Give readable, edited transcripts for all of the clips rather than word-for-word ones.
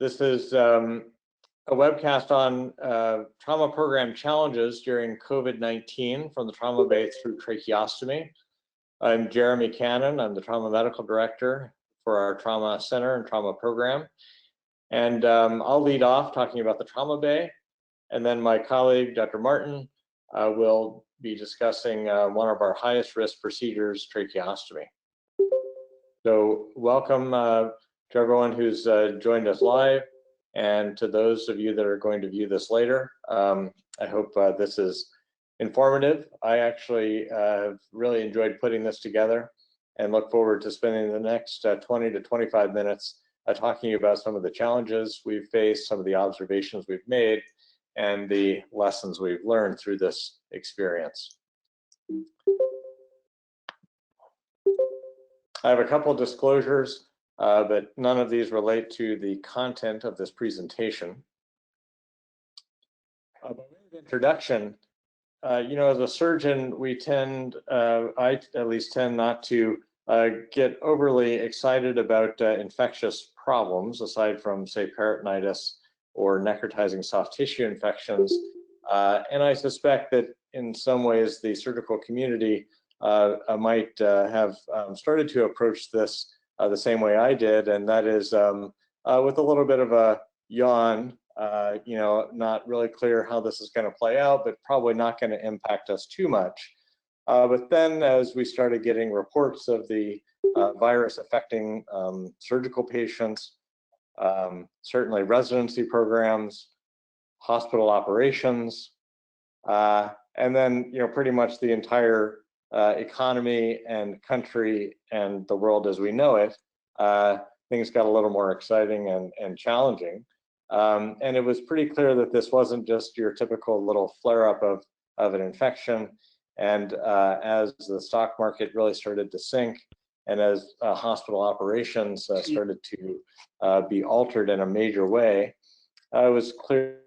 This is a webcast on trauma program challenges during COVID-19 from the trauma bay through tracheostomy. I'm Jeremy Cannon. I'm the trauma medical director for our trauma center and trauma program. And I'll lead off talking about the trauma bay. And then my colleague, Dr. Martin, will be discussing one of our highest risk procedures, tracheostomy. So welcome to everyone who's joined us live, and to those of you that are going to view this later. I hope this is informative. I actually really enjoyed putting this together and look forward to spending the next 20 to 25 minutes talking about some of the challenges we've faced, some of the observations we've made, and the lessons we've learned through this experience. I have a couple of disclosures, but none of these relate to the content of this presentation. By way of introduction, you know, as a surgeon, we tend, I at least tend not to get overly excited about infectious problems, aside from, say, peritonitis or necrotizing soft tissue infections. And I suspect that in some ways the surgical community might have started to approach this the same way I did, and that is with a little bit of a yawn, you know, not really clear how this is going to play out, but probably not going to impact us too much. But then as we started getting reports of the virus affecting surgical patients, certainly residency programs, hospital operations, and then, you know, pretty much the entire economy and country and the world as we know it, things got a little more exciting and challenging. And it was pretty clear that this wasn't just your typical little flare-up of an infection. And as the stock market really started to sink, and as hospital operations started to be altered in a major way, it was clear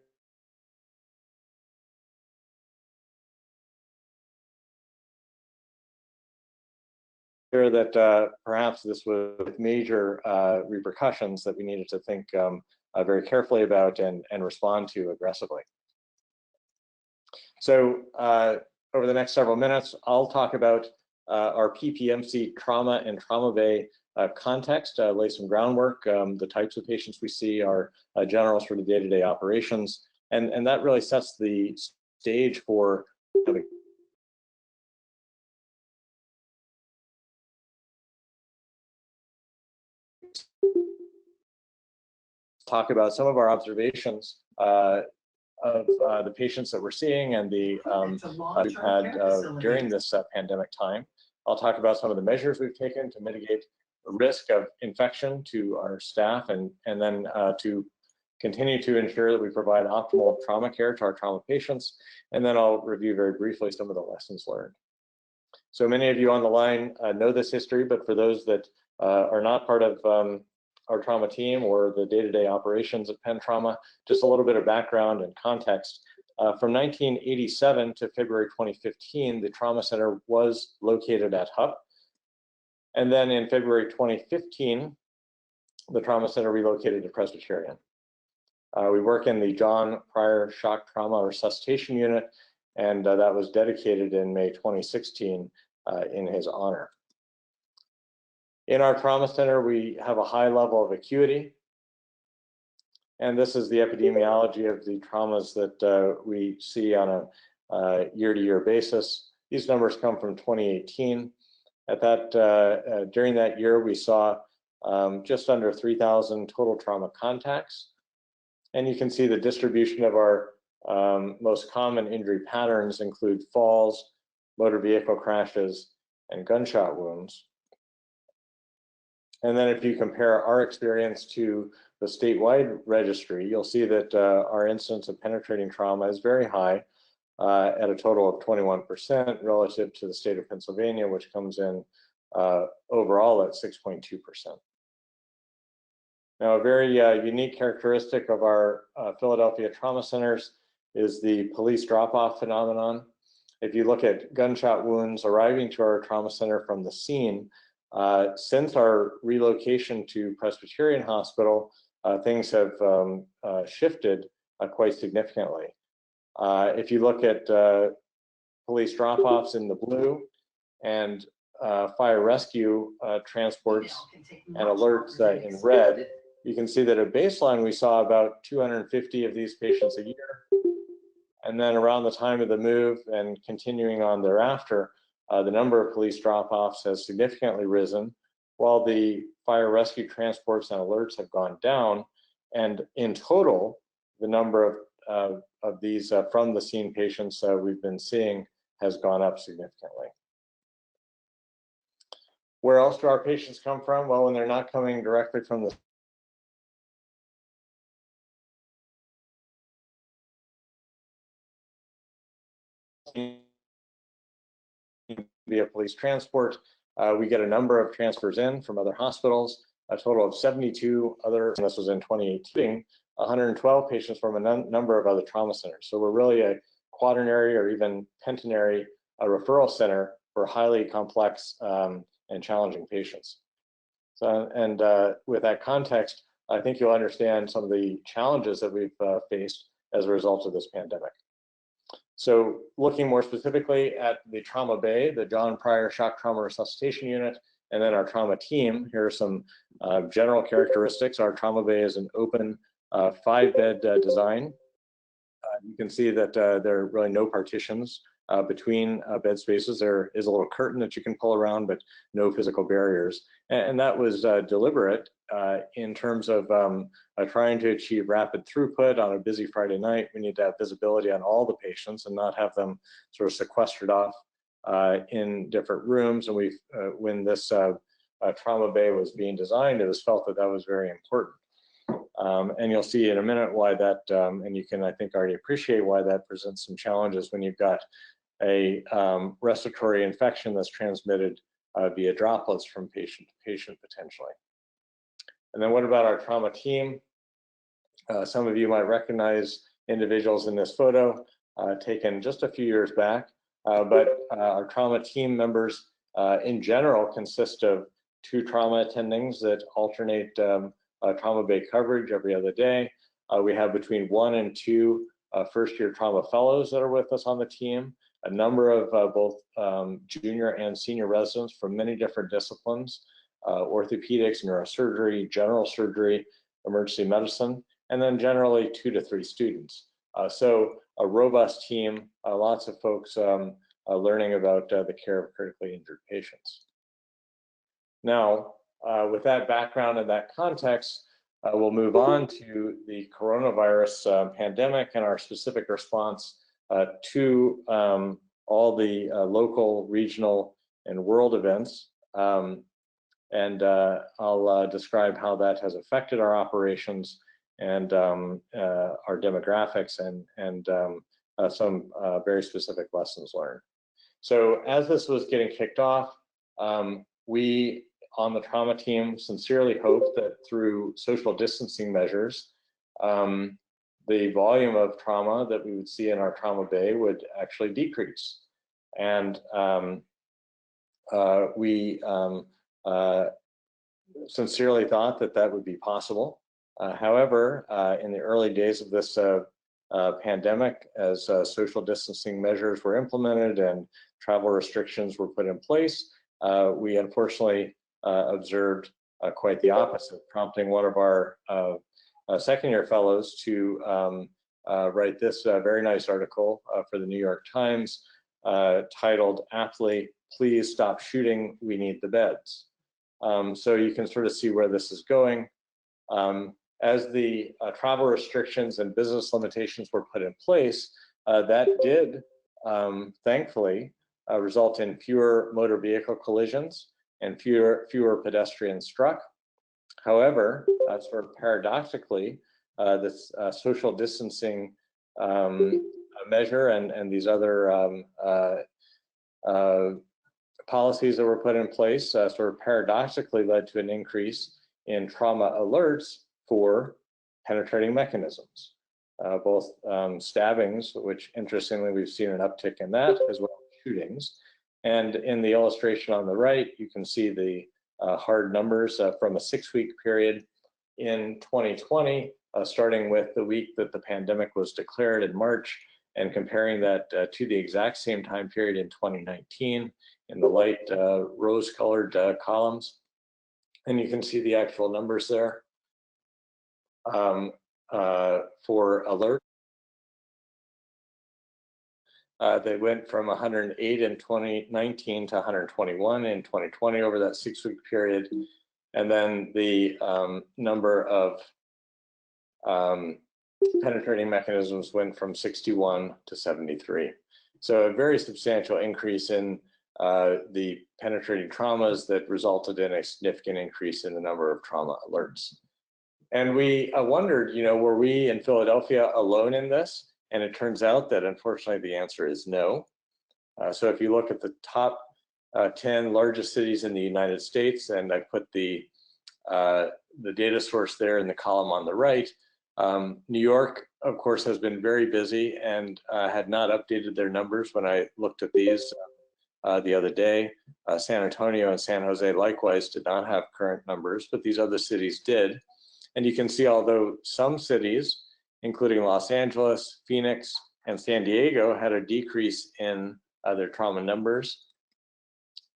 that perhaps this was major repercussions that we needed to think very carefully about and respond to aggressively. So over the next several minutes, I'll talk about our PPMC trauma and trauma bay context, lay some groundwork, the types of patients we see, our general sort of day-to-day operations, and that really sets the stage for talk about some of our observations of the patients that we're seeing and the we've had during this pandemic time. I'll talk about some of the measures we've taken to mitigate the risk of infection to our staff, and then to continue to ensure that we provide optimal trauma care to our trauma patients. And then I'll review very briefly some of the lessons learned. So many of you on the line know this history, but for those that are not part of our trauma team or the day-to-day operations at Penn Trauma, just a little bit of background and context. From 1987 to February 2015, the trauma center was located at HUP. And then in February 2015, the trauma center relocated to Presbyterian. We work in the John Pryor Shock Trauma Resuscitation Unit, and that was dedicated in May 2016 in his honor. In our trauma center, we have a high level of acuity, and this is the epidemiology of the traumas that we see on a year-to-year basis. These numbers come from 2018. At that, during that year, we saw just under 3,000 total trauma contacts, and you can see the distribution of our most common injury patterns include falls, motor vehicle crashes, and gunshot wounds. And then if you compare our experience to the statewide registry, you'll see that our incidence of penetrating trauma is very high, at a total of 21% relative to the state of Pennsylvania, which comes in overall at 6.2%. Now, a very unique characteristic of our Philadelphia trauma centers is the police drop-off phenomenon. If you look at gunshot wounds arriving to our trauma center from the scene, since our relocation to Presbyterian Hospital, things have shifted quite significantly. If you look at police drop-offs in the blue and fire rescue transports and alerts in red, you can see that at baseline we saw about 250 of these patients a year. And then around the time of the move and continuing on thereafter, the number of police drop-offs has significantly risen, while the fire rescue transports and alerts have gone down. And in total, the number of these from the scene patients we've been seeing has gone up significantly. Where else do our patients come from? Well, when they're not coming directly from the via police transport, we get a number of transfers in from other hospitals, a total of 72 other, and this was in 2018, 112 patients from a number of other trauma centers. So we're really a quaternary or even pentenary referral center for highly complex and challenging patients. So, and with that context, I think you'll understand some of the challenges that we've faced as a result of this pandemic. So looking more specifically at the trauma bay, the John Pryor Shock Trauma Resuscitation Unit, and then our trauma team, here are some general characteristics. Our trauma bay is an open 5-bed design. You can see that there are really no partitions between bed spaces. There is a little curtain that you can pull around, but no physical barriers. And that was deliberate in terms of trying to achieve rapid throughput on a busy Friday night. We need to have visibility on all the patients and not have them sort of sequestered off in different rooms. And we've, when this trauma bay was being designed, it was felt that that was very important. And you'll see in a minute why that, and you can, I think, already appreciate why that presents some challenges when you've got a respiratory infection that's transmitted via droplets from patient to patient potentially. And then what about our trauma team? Some of you might recognize individuals in this photo taken just a few years back, but our trauma team members in general consist of 2 trauma attendings that alternate trauma bay coverage every other day. We have between 1 and 2 first-year trauma fellows that are with us on the team, a number of both junior and senior residents from many different disciplines, orthopedics, neurosurgery, general surgery, emergency medicine, and then generally 2 to 3 students. So a robust team, lots of folks learning about the care of critically injured patients. Now, with that background and that context, we'll move on to the coronavirus pandemic and our specific response to all the local, regional, and world events. And I'll describe how that has affected our operations and our demographics and some very specific lessons learned. So as this was getting kicked off, we on the trauma team sincerely hoped that through social distancing measures, the volume of trauma that we would see in our trauma bay would actually decrease. And we sincerely thought that that would be possible. However, in the early days of this pandemic, as social distancing measures were implemented and travel restrictions were put in place, we unfortunately observed quite the opposite, prompting one of our second-year fellows to write this very nice article for the New York Times titled aptly, "Please Stop Shooting, We Need the Beds." So you can sort of see where this is going. As the travel restrictions and business limitations were put in place, that did, thankfully, result in fewer motor vehicle collisions and fewer pedestrians struck. However, sort of paradoxically, this social distancing measure and these other policies that were put in place sort of paradoxically led to an increase in trauma alerts for penetrating mechanisms, both stabbings, which interestingly we've seen an uptick in that, as well as shootings. And in the illustration on the right, you can see the hard numbers from a 6-week period in 2020, starting with the week that the pandemic was declared in March, and comparing that to the exact same time period in 2019 in the light rose-colored columns. And you can see the actual numbers there for alert. They went from 108 in 2019 to 121 in 2020 over that 6-week period. And then the number of penetrating mechanisms went from 61 to 73. So a very substantial increase in the penetrating traumas that resulted in a significant increase in the number of trauma alerts. And we wondered, were we in Philadelphia alone in this? And it turns out that unfortunately the answer is no. So if you look at the top 10 largest cities in the United States, and I put the data source there in the column on the right, New York, of course, has been very busy and had not updated their numbers when I looked at these the other day. San Antonio and San Jose likewise did not have current numbers, but these other cities did. And you can see, although some cities, including Los Angeles, Phoenix, and San Diego, had a decrease in their trauma numbers,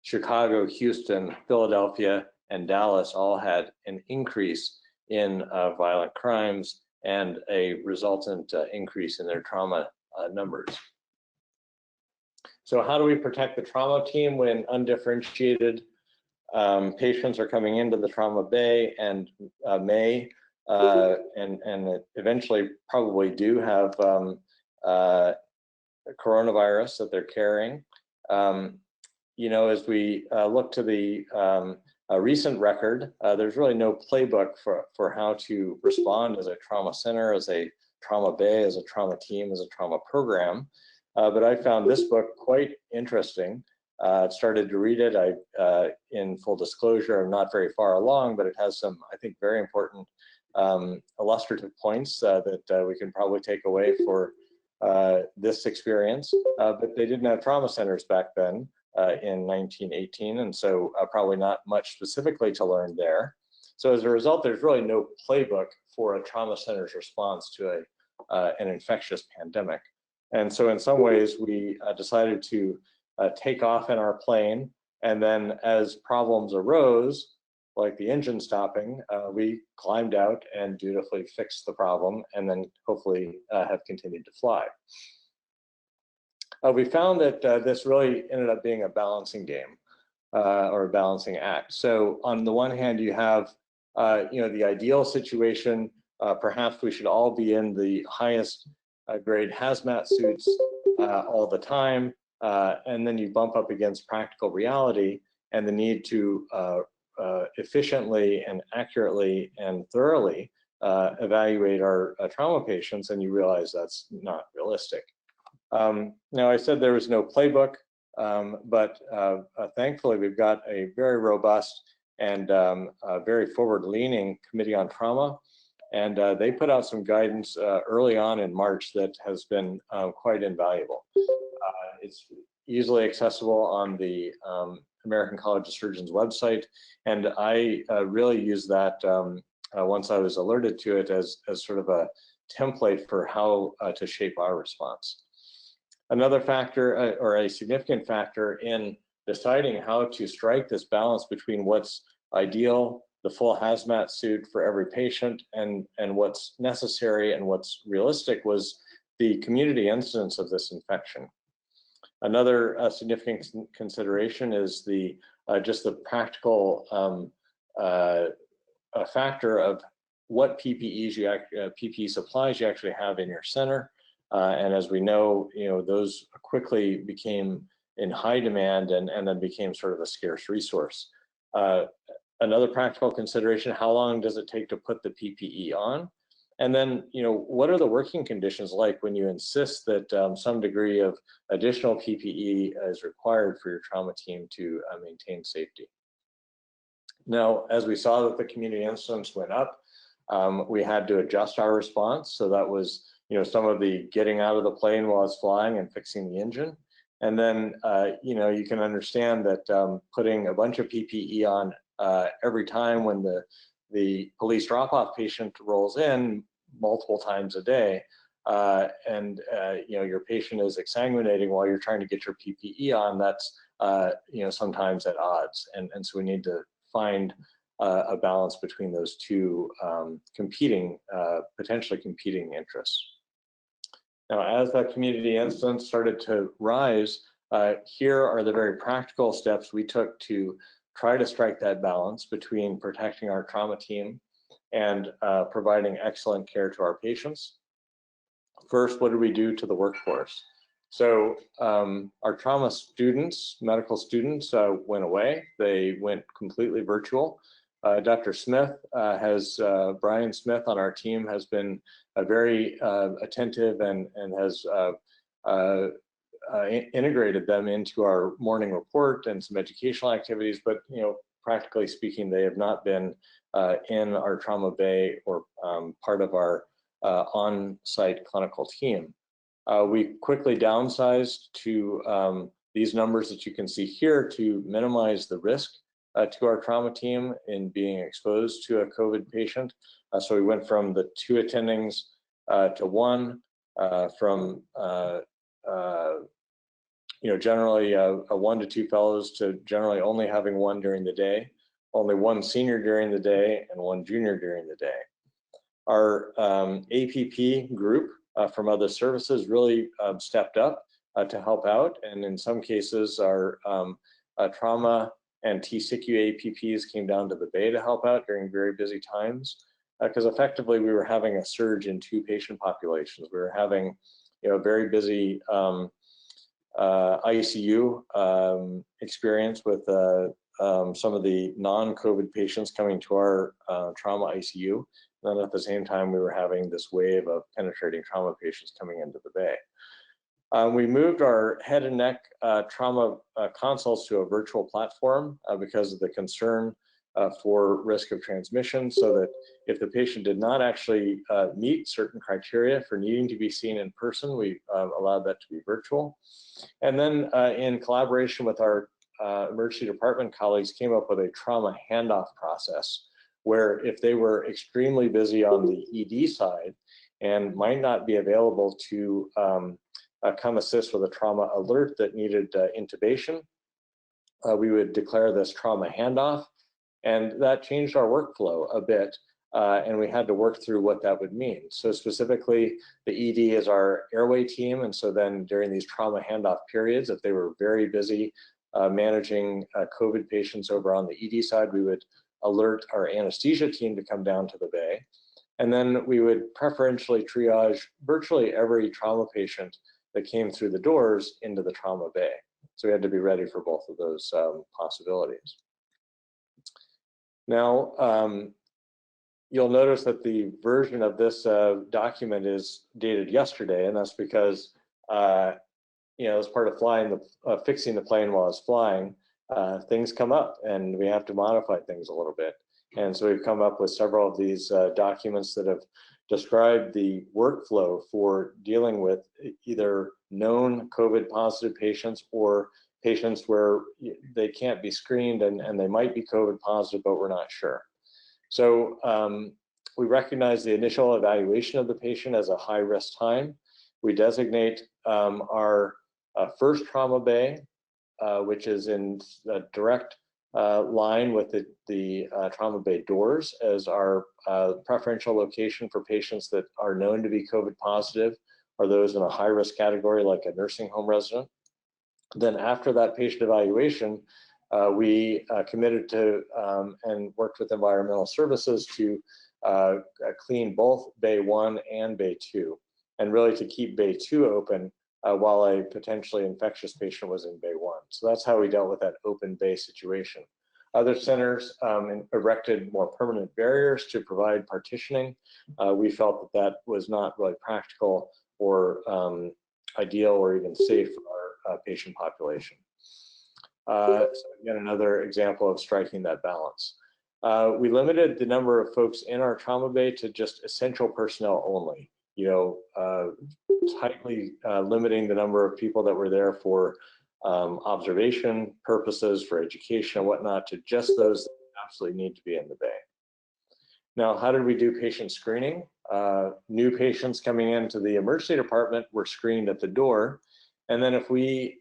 Chicago, Houston, Philadelphia, and Dallas all had an increase in violent crimes and a resultant increase in their trauma numbers. So how do we protect the trauma team when undifferentiated patients are coming into the trauma bay and may and eventually probably do have coronavirus that they're carrying? As we look to the recent record, there's really no playbook for how to respond as a trauma center, as a trauma bay, as a trauma team, as a trauma program. But I found this book quite interesting. Started to read it. In full disclosure, I'm not very far along, but it has some, I think, very important illustrative points that we can probably take away for this experience. But they didn't have trauma centers back then in 1918, and so probably not much specifically to learn there. So as a result, there's really no playbook for a trauma center's response to an infectious pandemic. And so in some ways, we decided to take off in our plane, and then as problems arose, like the engine stopping, we climbed out and dutifully fixed the problem, and then hopefully have continued to fly. We found that this really ended up being a balancing game or a balancing act. So on the one hand, you have the ideal situation. Perhaps we should all be in the highest grade hazmat suits all the time, and then you bump up against practical reality and the need to efficiently and accurately and thoroughly evaluate our trauma patients, and you realize that's not realistic. Now, I said there was no playbook, but thankfully we've got a very robust and very forward-leaning committee on trauma, and they put out some guidance early on in March that has been quite invaluable. It's easily accessible on the American College of Surgeons website, and I really used that once I was alerted to it as sort of a template for how to shape our response. Another factor, or a significant factor in deciding how to strike this balance between what's ideal, the full hazmat suit for every patient, and what's necessary and what's realistic, was the community incidence of this infection. Another significant consideration is the just the practical factor of what PPE supplies you actually have in your center. And as we know, those quickly became in high demand and then became sort of a scarce resource. Another practical consideration: how long does it take to put the PPE on? And then, what are the working conditions like when you insist that some degree of additional PPE is required for your trauma team to maintain safety? Now, as we saw that the community incidence went up, we had to adjust our response. So that was, some of the getting out of the plane while it's flying and fixing the engine. And then, you can understand that putting a bunch of PPE on every time when the the police drop-off patient rolls in multiple times a day, and your patient is exsanguinating while you're trying to get your PPE on, that's sometimes at odds, and so we need to find a balance between those two potentially competing interests. Now, as that community incidence started to rise, here are the very practical steps we took to try to strike that balance between protecting our trauma team and providing excellent care to our patients. First, what did we do to the workforce? So our trauma students, medical students, went away. They went completely virtual. Dr. Smith Brian Smith on our team has been very attentive and has integrated them into our morning report and some educational activities, but practically speaking, they have not been in our trauma bay or part of our on-site clinical team. We quickly downsized to these numbers that you can see here to minimize the risk to our trauma team in being exposed to a COVID patient. So we went from the 2 attendings to 1, from generally a 1 to 2 fellows to generally only having 1 during the day, only 1 senior during the day, and 1 junior during the day. Our APP group from other services really stepped up to help out, and in some cases our trauma and TCICU APPs came down to the bay to help out during very busy times, because effectively we were having a surge in 2 patient populations. We were having very busy ICU experience with some of the non-COVID patients coming to our trauma ICU. And then at the same time, we were having this wave of penetrating trauma patients coming into the bay. We moved our head and neck trauma consults to a virtual platform because of the concern for risk of transmission, so that if the patient did not actually meet certain criteria for needing to be seen in person, we allowed that to be virtual. And then in collaboration with our emergency department colleagues, came up with a trauma handoff process, where if they were extremely busy on the ED side and might not be available to come assist with a trauma alert that needed intubation, we would declare this trauma handoff, and that changed our workflow a bit, and we had to work through what that would mean. So specifically, the ED is our airway team, and so then during these trauma handoff periods, if they were very busy managing COVID patients over on the ED side, we would alert our anesthesia team to come down to the bay, and then we would preferentially triage virtually every trauma patient that came through the doors into the trauma bay. So we had to be ready for both of those possibilities. Now, you'll notice that the version of this document is dated yesterday, and that's because, as part of fixing the plane while it's flying, things come up and we have to modify things a little bit. And so we've come up with several of these documents that have described the workflow for dealing with either known COVID positive patients or patients where they can't be screened and they might be COVID positive, but we're not sure. So we recognize the initial evaluation of the patient as a high risk time. We designate our first trauma bay, which is in a direct line with the trauma bay doors, as our preferential location for patients that are known to be COVID positive, or those in a high risk category like a nursing home resident. Then after that patient evaluation, we committed to and worked with environmental services to clean both bay 1 and bay 2, and really to keep bay 2 open while a potentially infectious patient was in bay 1. So that's how we dealt with that open bay situation. Other centers erected more permanent barriers to provide partitioning. We felt that that was not really practical or ideal or even safe for our patient population. So again, another example of striking that balance. We limited the number of folks in our trauma bay to just essential personnel only, tightly limiting the number of people that were there for observation purposes, for education and whatnot, to just those that absolutely need to be in the bay. Now, how did we do patient screening? New patients coming into the emergency department were screened at the door. And then if we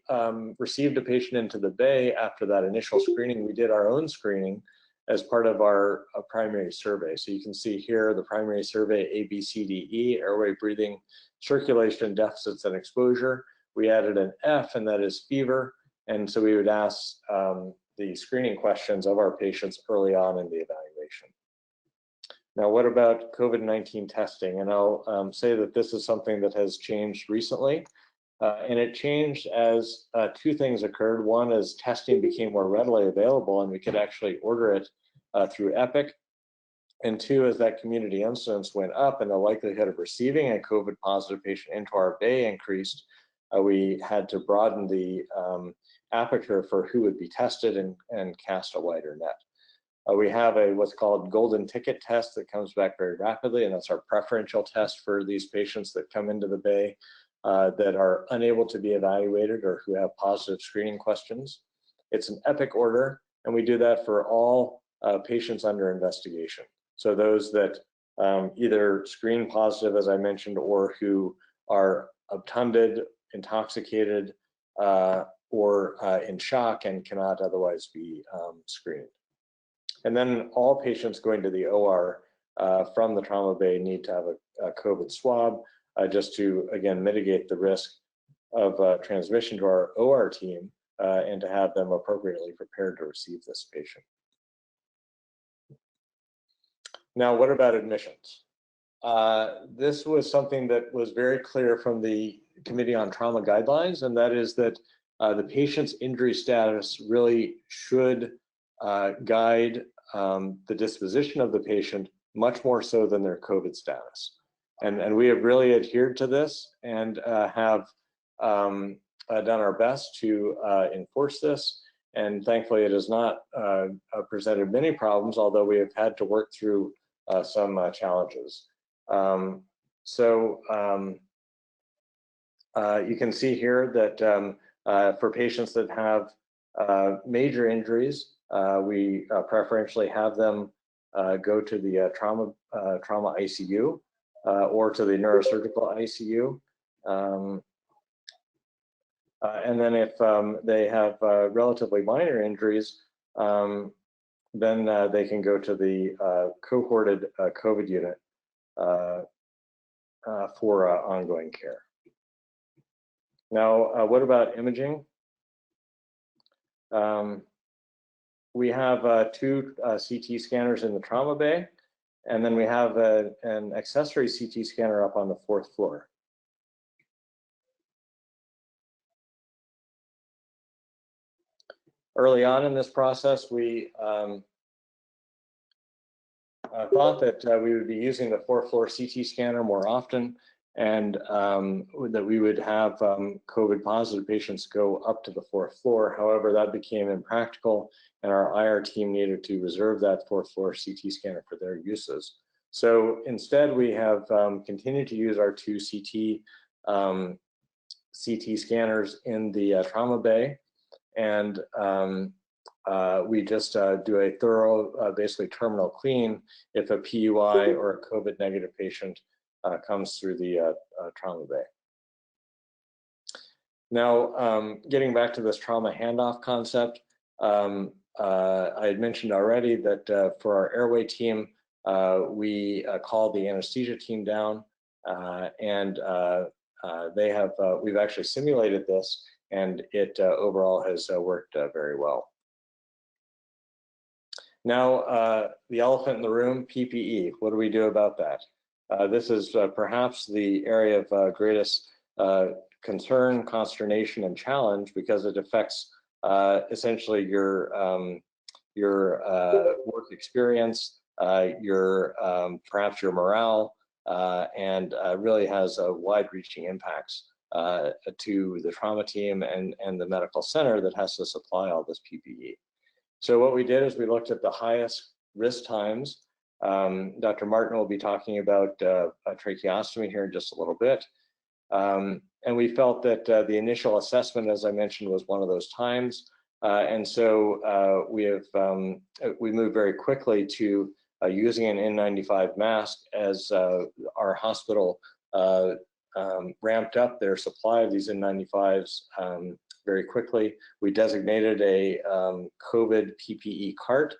received a patient into the bay after that initial screening, we did our own screening as part of our primary survey. So you can see here the primary survey, A, B, C, D, E, airway, breathing, circulation, deficits, and exposure. We added an F, and that is fever. And so we would ask the screening questions of our patients early on in the evaluation. Now, what about COVID-19 testing? And I'll say that this is something that has changed recently. And it changed as two things occurred. One is testing became more readily available and we could actually order it through Epic. And two, as that community incidence went up and the likelihood of receiving a COVID positive patient into our bay increased, we had to broaden the aperture for who would be tested and cast a wider net. We have a what's called golden ticket test that comes back very rapidly, and that's our preferential test for these patients that come into the bay that are unable to be evaluated or who have positive screening questions. It's an Epic order, and we do that for all patients under investigation. So those that either screen positive, as I mentioned, or who are obtunded, intoxicated, or in shock and cannot otherwise be screened. And then all patients going to the OR from the trauma bay need to have a COVID swab just to, again, mitigate the risk of transmission to our OR team and to have them appropriately prepared to receive this patient. Now, what about admissions? This was something that was very clear from the Committee on Trauma guidelines, and that is that the patient's injury status really should guide the disposition of the patient much more so than their COVID status. And we have really adhered to this and have done our best to enforce this. And thankfully, it has not presented many problems, although we have had to work through some challenges. You can see here that for patients that have major injuries, we preferentially have them go to the trauma ICU or to the neurosurgical ICU. And then if they have relatively minor injuries, then they can go to the cohorted COVID unit for ongoing care. Now, what about imaging? We have 2 CT scanners in the trauma bay, and then we have an accessory CT scanner up on the 4th floor. Early on in this process, we thought that we would be using the 4th floor CT scanner more often, and that we would have COVID positive patients go up to the 4th floor. However, that became impractical, and our IR team needed to reserve that 4th floor CT scanner for their uses. So instead, we have continued to use our 2 CT scanners in the trauma bay, and we just do a thorough, basically terminal clean if a PUI or a COVID negative patient comes through the trauma bay. Now, getting back to this trauma handoff concept, I had mentioned already that for our airway team, we called the anesthesia team down, and we've actually simulated this, and it overall has worked very well. Now, the elephant in the room, PPE. What do we do about that? This is perhaps the area of greatest concern, consternation, and challenge, because it affects essentially your work experience, perhaps your morale, and really has wide-reaching impacts to the trauma team and the medical center that has to supply all this PPE. So what we did is we looked at the highest risk times. Dr. Martin will be talking about tracheostomy here in just a little bit. And we felt that the initial assessment, as I mentioned, was one of those times. And so we moved very quickly to using an N95 mask as our hospital ramped up their supply of these N95s very quickly. We designated a COVID PPE cart.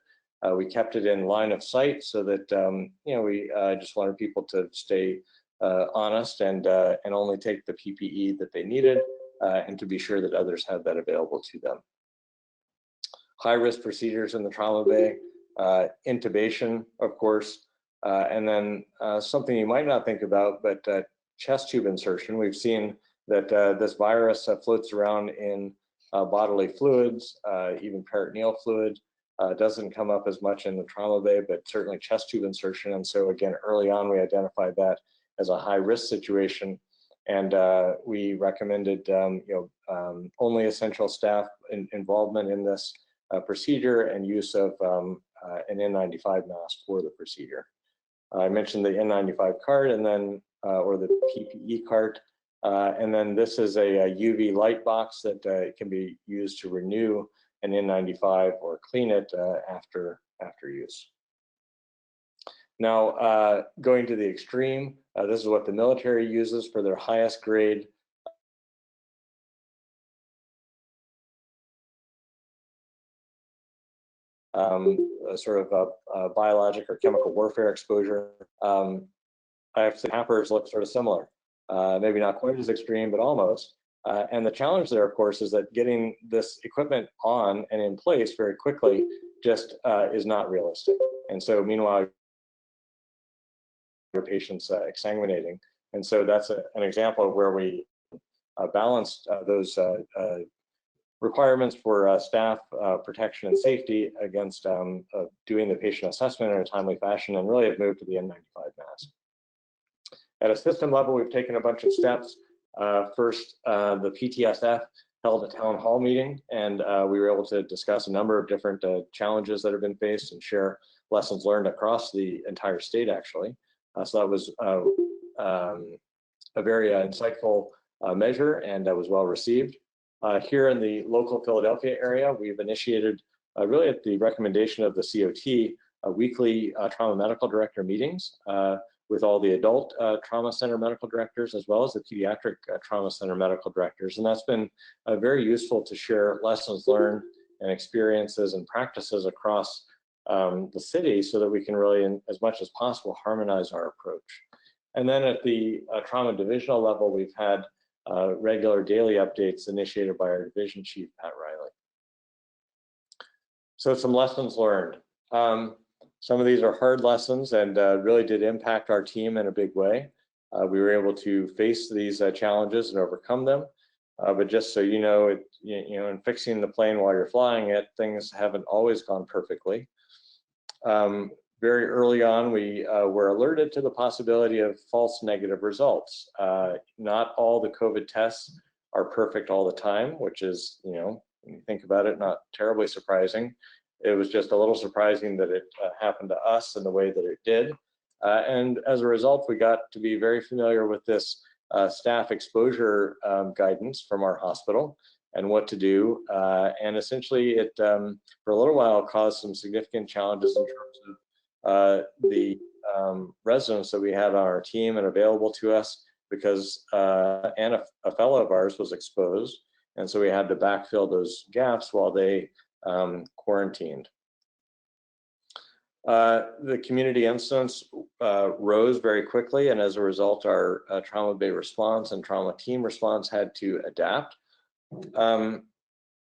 We kept it in line of sight so that we just wanted people to stay honest and only take the PPE that they needed, and to be sure that others had that available to them. High-risk procedures in the trauma bay, intubation, of course, and then something you might not think about, but chest tube insertion. We've seen that this virus floats around in bodily fluids, even peritoneal fluid. Doesn't come up as much in the trauma bay, but certainly chest tube insertion. And so again, early on, we identified that as a high-risk situation, and we recommended only essential staff involvement in this procedure and use of an N95 mask for the procedure. I mentioned the N95 cart, and then or the PPE cart, and then this is a UV light box that can be used to renew an N95 or clean it after use. Now, going to the extreme, this is what the military uses for their highest grade sort of biologic or chemical warfare exposure. I have to say, hampers look sort of similar, maybe not quite as extreme, but almost. And the challenge there, of course, is that getting this equipment on and in place very quickly just is not realistic. And so meanwhile, your patient's exsanguinating. And so that's an example of where we balanced those requirements for staff protection and safety against doing the patient assessment in a timely fashion, and really have moved to the N95 mask. At a system level, we've taken a bunch of steps. First, the PTSF held a town hall meeting, and we were able to discuss a number of different challenges that have been faced and share lessons learned across the entire state, actually. So that was a very insightful measure, and that was well received. Here in the local Philadelphia area, we've initiated, really at the recommendation of the COT, weekly trauma medical director meetings with all the adult trauma center medical directors, as well as the pediatric trauma center medical directors. And that's been very useful to share lessons learned and experiences and practices across the city, so that we can really, as much as possible, harmonize our approach. And then at the trauma divisional level, we've had regular daily updates initiated by our division chief, Pat Riley. So some lessons learned. Some of these are hard lessons and really did impact our team in a big way. We were able to face these challenges and overcome them. But just so you know, in fixing the plane while you're flying it, things haven't always gone perfectly. Very early on, we were alerted to the possibility of false negative results. Not all the COVID tests are perfect all the time, which is, when you think about it, not terribly surprising. It was just a little surprising that it happened to us in the way that it did. And as a result, we got to be very familiar with this staff exposure guidance from our hospital and what to do. And essentially, it, for a little while, caused some significant challenges in terms of the residents that we had on our team and available to us, because and a fellow of ours was exposed. And so we had to backfill those gaps while they quarantined. The community incidence rose very quickly, and as a result, our trauma bay response and trauma team response had to adapt.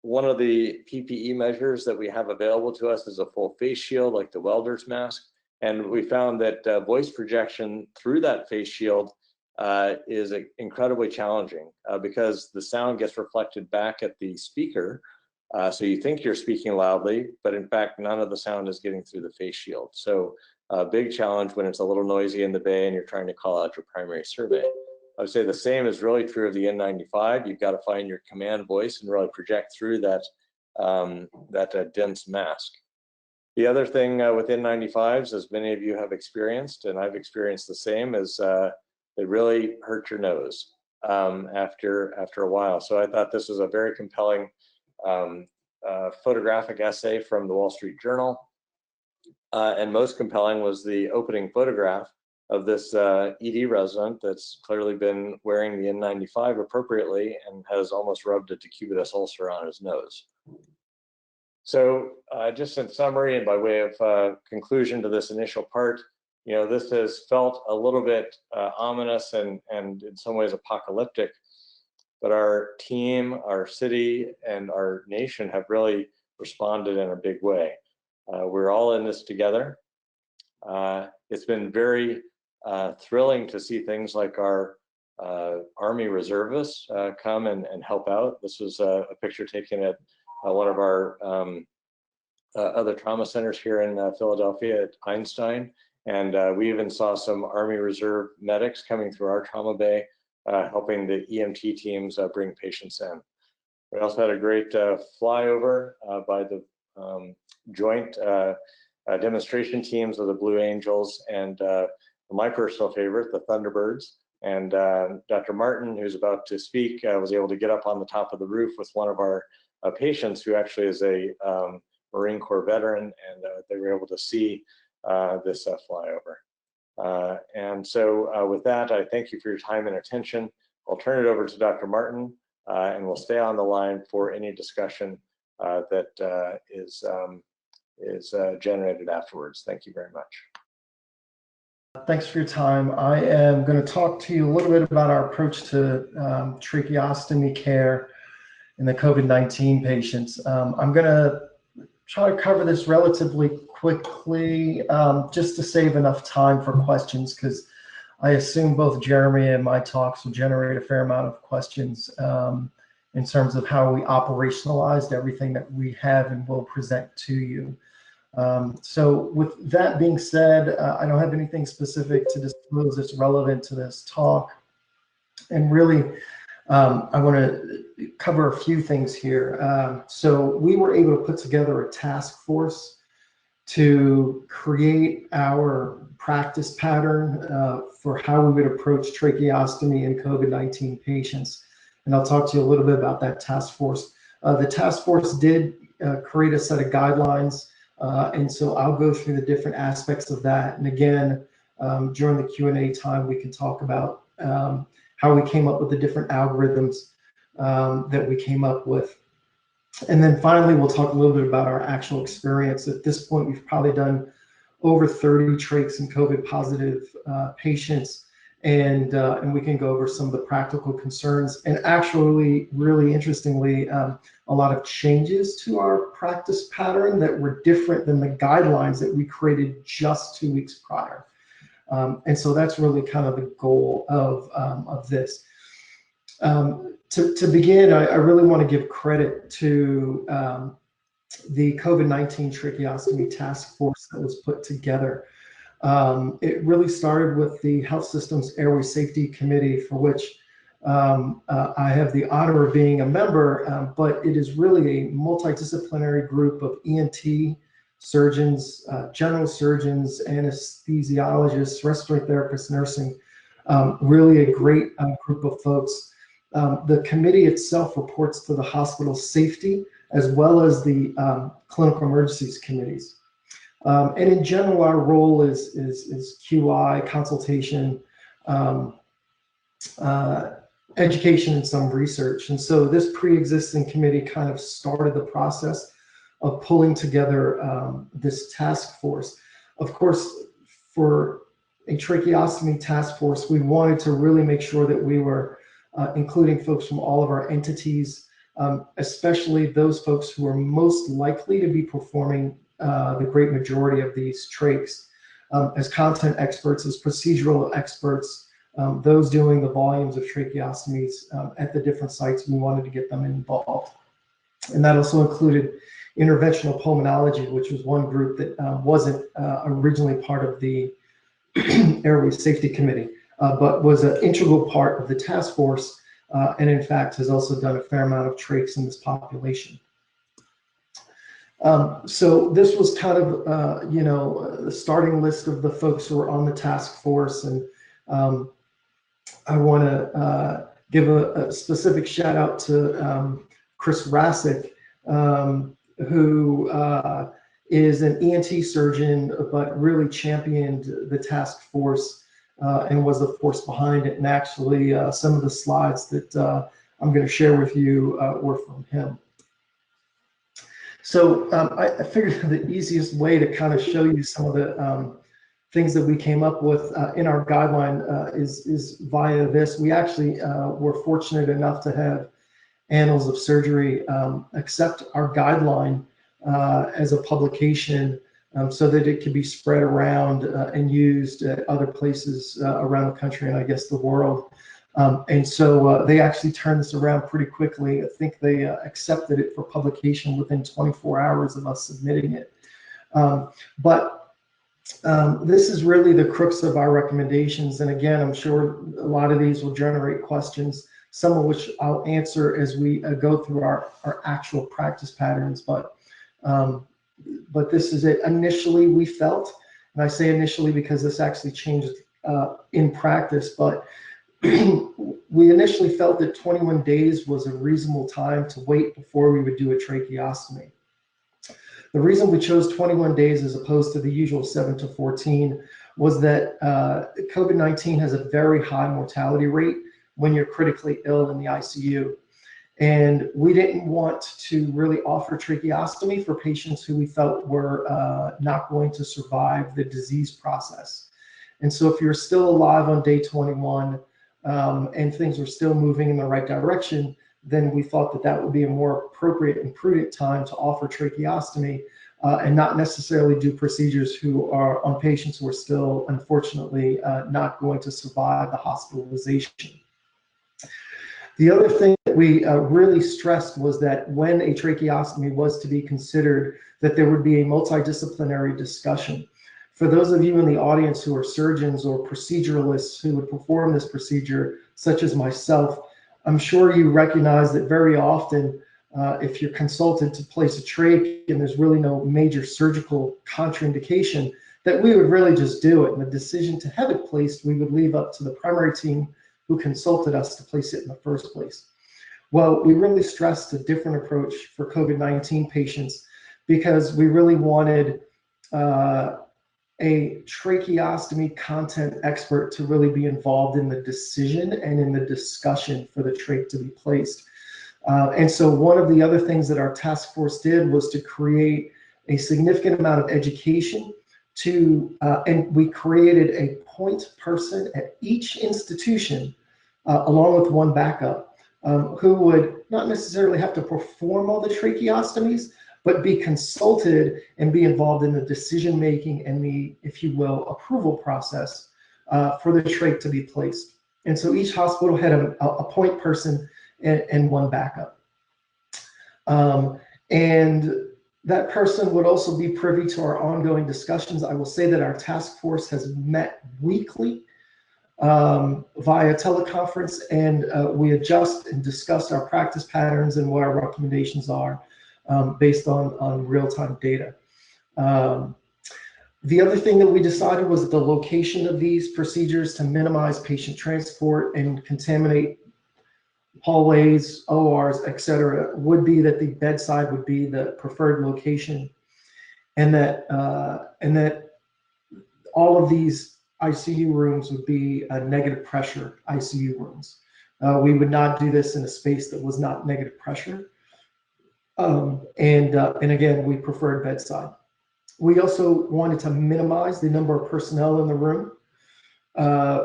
One of the PPE measures that we have available to us is a full face shield, like the welder's mask, and we found that voice projection through that face shield is incredibly challenging because the sound gets reflected back at the speaker. So you think you're speaking loudly, but in fact, none of the sound is getting through the face shield. So a big challenge when it's a little noisy in the bay and you're trying to call out your primary survey. I would say the same is really true of the N95. You've got to find your command voice and really project through that, dense mask. The other thing with N95s, as many of you have experienced, and I've experienced the same, is they really hurt your nose after a while. So I thought this was a very compelling photographic essay from the Wall Street Journal And most compelling was the opening photograph of this ED resident that's clearly been wearing the N95 appropriately and has almost rubbed a decubitus ulcer on his nose. So just in summary and by way of conclusion to this initial part, this has felt a little bit ominous and in some ways apocalyptic, but our team, our city, and our nation have really responded in a big way. We're all in this together. It's been very thrilling to see things like our Army reservists come and help out. This was a picture taken at one of our other trauma centers here in Philadelphia at Einstein. And we even saw some Army Reserve medics coming through our trauma bay, helping the EMT teams bring patients in. We also had a great flyover by the joint demonstration teams of the Blue Angels and my personal favorite, the Thunderbirds. And Dr. Martin, who's about to speak, was able to get up on the top of the roof with one of our patients who actually is a Marine Corps veteran, and they were able to see this flyover. And so with that, I thank you for your time and attention. I'll turn it over to Dr. Martin, and we'll stay on the line for any discussion that is generated afterwards. Thank you very much. Thanks for your time. I am going to talk to you a little bit about our approach to tracheostomy care in the COVID-19 patients. I'm going to try to cover this relatively quickly, just to save enough time for questions, because I assume both Jeremy and my talks will generate a fair amount of questions in terms of how we operationalized everything that we have and will present to you. So with that being said, I don't have anything specific to disclose that's relevant to this talk. And really, I want to cover a few things here. So we were able to put together a task force to create our practice pattern for how we would approach tracheostomy in COVID-19 patients. And I'll talk to you a little bit about that task force. The task force did create a set of guidelines. And so I'll go through the different aspects of that. And again, during the Q&A time, we can talk about how we came up with the different algorithms that we came up with. And then finally, we'll talk a little bit about our actual experience. At this point, we've probably done over 30 trachs and COVID positive patients. And we can go over some of the practical concerns and actually, really interestingly, a lot of changes to our practice pattern that were different than the guidelines that we created just 2 weeks prior. And so that's really kind of the goal of this. To begin, I really want to give credit to the COVID-19 tracheostomy task force that was put together. It really started with the Health Systems Airway Safety Committee, for which I have the honor of being a member, but it is really a multidisciplinary group of ENT surgeons, general surgeons, anesthesiologists, respiratory therapists, nursing, really a great group of folks. The committee itself reports to the hospital safety as well as the clinical emergencies committees. And in general, our role is QI, consultation, education, and some research. And so this pre-existing committee kind of started the process of pulling together this task force. Of course, for a tracheostomy task force, we wanted to really make sure that we were including folks from all of our entities, especially those folks who are most likely to be performing the great majority of these trachs, as content experts, as procedural experts, those doing the volumes of tracheostomies at the different sites. We wanted to get them involved. And that also included interventional pulmonology, which was one group that wasn't originally part of the Airway Safety Committee, but was an integral part of the task force, and in fact has also done a fair amount of trachs in this population. So this was kind of, the starting list of the folks who were on the task force. And I want to give a specific shout out to Chris Rasick, who is an ENT surgeon, but really championed the task force and was the force behind it. And actually, some of the slides that I'm going to share with you were from him. So I figured the easiest way to kind of show you some of the things that we came up with in our guideline is via this. We actually were fortunate enough to have Annals of Surgery accept our guideline as a publication so that it could be spread around and used at other places around the country and I guess the world. And so they actually turned this around pretty quickly. I think they accepted it for publication within 24 hours of us submitting it. This is really the crux of our recommendations. And again, I'm sure a lot of these will generate questions, some of which I'll answer as we go through our actual practice patterns. But this is it. Initially, we felt, and I say initially because this actually changed in practice, but we initially felt that 21 days was a reasonable time to wait before we would do a tracheostomy. The reason we chose 21 days as opposed to the usual 7 to 14 was that COVID-19 has a very high mortality rate when you're critically ill in the ICU. And we didn't want to really offer tracheostomy for patients who we felt were not going to survive the disease process. And so if you're still alive on day 21 and things are still moving in the right direction, then we thought that that would be a more appropriate and prudent time to offer tracheostomy and not necessarily do procedures who are on patients who are still, unfortunately, not going to survive the hospitalization. The other thing that we really stressed was that when a tracheostomy was to be considered, that there would be a multidisciplinary discussion. For those of you in the audience who are surgeons or proceduralists who would perform this procedure, such as myself, I'm sure you recognize that very often, if you're consulted to place a trach and there's really no major surgical contraindication, that we would really just do it. And the decision to have it placed, we would leave up to the primary team who consulted us to place it in the first place. Well, we really stressed a different approach for COVID-19 patients because we really wanted a tracheostomy content expert to really be involved in the decision and in the discussion for the trach to be placed. And so one of the other things that our task force did was to create a significant amount of education and we created a point person at each institution along with one backup who would not necessarily have to perform all the tracheostomies, but be consulted and be involved in the decision-making and the, if you will, approval process for the trach to be placed. And so each hospital had a point person and one backup. And that person would also be privy to our ongoing discussions. I will say that our task force has met weekly via teleconference, and we adjust and discuss our practice patterns and what our recommendations are based on real-time data. The other thing that we decided was that the location of these procedures to minimize patient transport and contaminate hallways, ORs, et cetera, would be that the bedside would be the preferred location, and that all of these ICU rooms would be negative pressure ICU rooms. We would not do this in a space that was not negative pressure. And again, we preferred bedside. We also wanted to minimize the number of personnel in the room.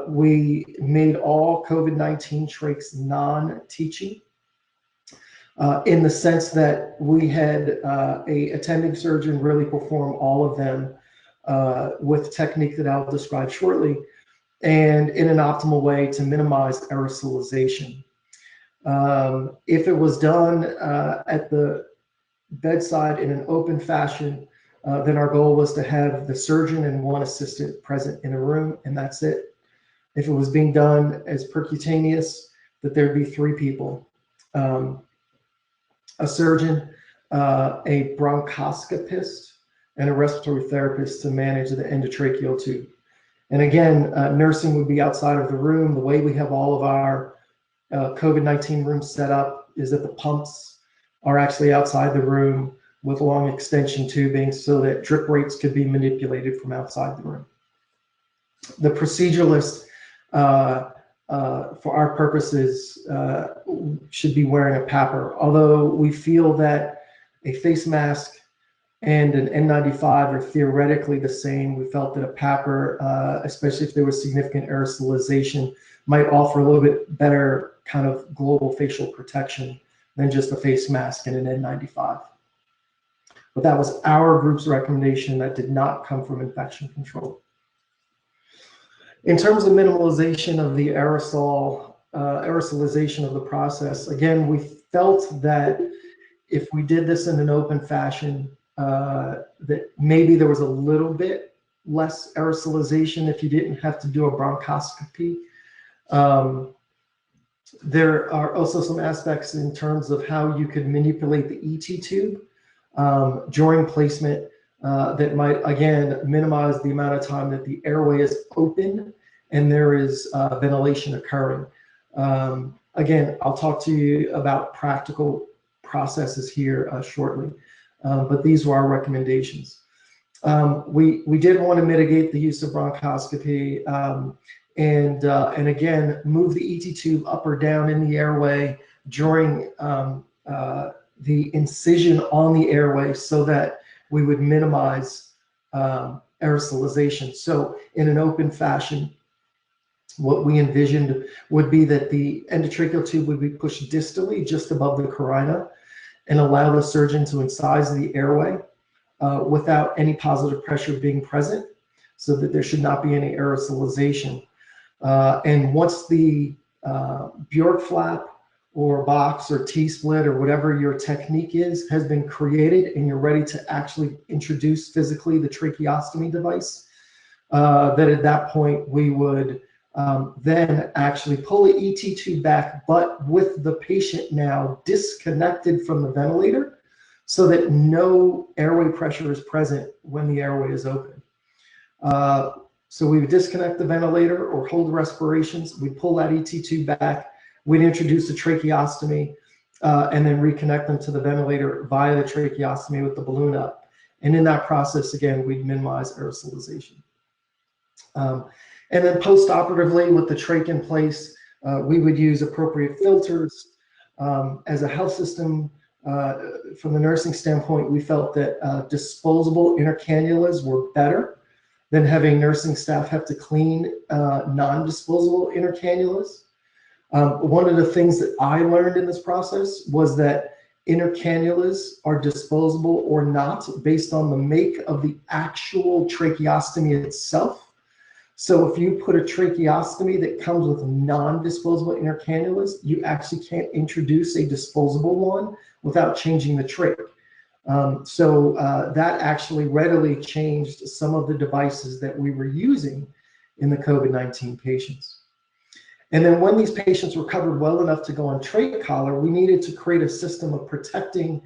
We made all COVID-19 trachs non-teaching in the sense that we had a attending surgeon really perform all of them with technique that I'll describe shortly, and in an optimal way to minimize aerosolization. If it was done at the bedside in an open fashion, then our goal was to have the surgeon and one assistant present in a room, and that's it. If it was being done as percutaneous, that there'd be 3 people, a surgeon, a bronchoscopist, and a respiratory therapist to manage the endotracheal tube. And again, nursing would be outside of the room. The way we have all of our COVID-19 rooms set up is that the pumps are actually outside the room. with long extension tubing so that drip rates could be manipulated from outside the room. The proceduralist, for our purposes, should be wearing a PAPR, although we feel that a face mask and an N95 are theoretically the same. We felt that a PAPR, especially if there was significant aerosolization, might offer a little bit better kind of global facial protection than just a face mask and an N95. But that was our group's recommendation. That did not come from infection control. In terms of minimalization of the aerosolization of the process, again, we felt that if we did this in an open fashion, that maybe there was a little bit less aerosolization if you didn't have to do a bronchoscopy. There are also some aspects in terms of how you could manipulate the ET tube during placement that might, again, minimize the amount of time that the airway is open and there is ventilation occurring. Again, I'll talk to you about practical processes here shortly, but these were our recommendations. We did want to mitigate the use of bronchoscopy and again, move the ET tube up or down in the airway during the incision on the airway so that we would minimize aerosolization. So in an open fashion, what we envisioned would be that the endotracheal tube would be pushed distally just above the carina and allow the surgeon to incise the airway without any positive pressure being present so that there should not be any aerosolization. And once the Bjork flap or box or T-split or whatever your technique is has been created and you're ready to actually introduce physically the tracheostomy device, that at that point we would then actually pull the ET tube back, but with the patient now disconnected from the ventilator so that no airway pressure is present when the airway is open. So we would disconnect the ventilator or hold respirations. We'd pull that ET tube back. We'd introduce the tracheostomy and then reconnect them to the ventilator via the tracheostomy with the balloon up. And in that process, again, we'd minimize aerosolization. And then post-operatively with the trach in place, we would use appropriate filters. As a health system, from the nursing standpoint, we felt that disposable intercannulas were better than having nursing staff have to clean non-disposable intercannulas. One of the things that I learned in this process was that intercannulas are disposable or not based on the make of the actual tracheostomy itself. So if you put a tracheostomy that comes with non-disposable intercannulas, you actually can't introduce a disposable one without changing the trach. So that actually readily changed some of the devices that we were using in the COVID-19 patients. And then when these patients recovered well enough to go on trach collar, we needed to create a system of protecting